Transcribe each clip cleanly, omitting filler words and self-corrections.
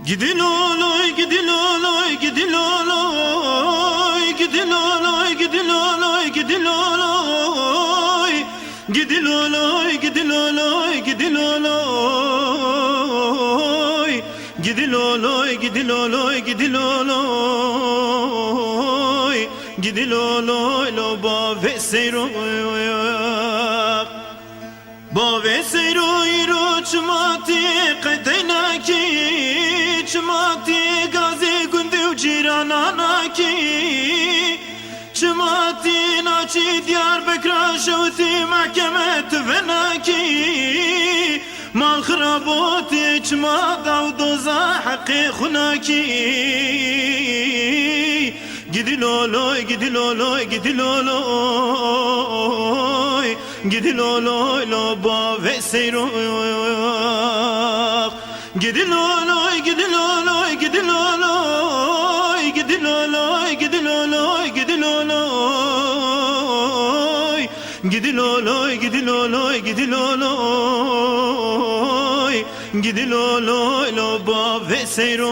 Gidin oloy, gidin oloy, gidin oloy, gidin oloy, gidin oloy, gidin oloy, gidin oloy, gidin oloy, gidin oloy, gidin oloy, gidin oloy, gidin oloy, gidin oloy, lo ba ve seyro, ba ve seyro iro çmati qedaynaki. چماتی گازی گندی و جیرانانا کی چماتی ناچی دیار بکرا شوتی محکمه تفنا کی مال خرابوتی چما داو دوزا حقی خنا کی گیدی لولوی گیدی لولوی گیدی لولوی گیدی لولوی لو با وسیرو gidin oloy, gidin oloy, gidin oloy, gidin oloy, gidin oloy, gidin oloy, gidin oloy, gidin oloy, gidin oloy, gidin oloy, lo ba ve seyro.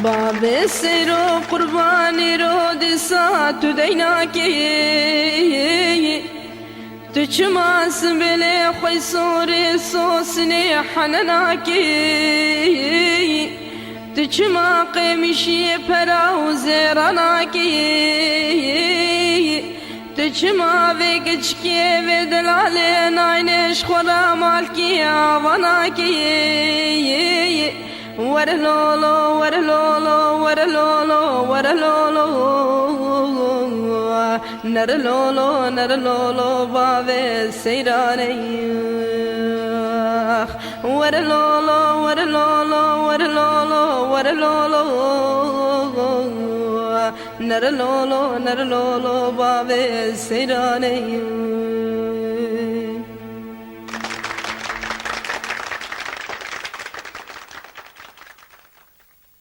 باب سرو قربانی رو دسا تو دینا کی تو چماس بله خوی سوری سوسنی حننا کی تو چما قیمشی پراو زیرانا کی تو چما وگچکی و دلاله ناینش خورا مالکی آوانا کی ورلولو ورلولو ورلولو ورلولو نرلولو نرلولو باب سيراني ورلولو ورلولو ورلولو ورلولو نرلولو نرلولو باب سيراني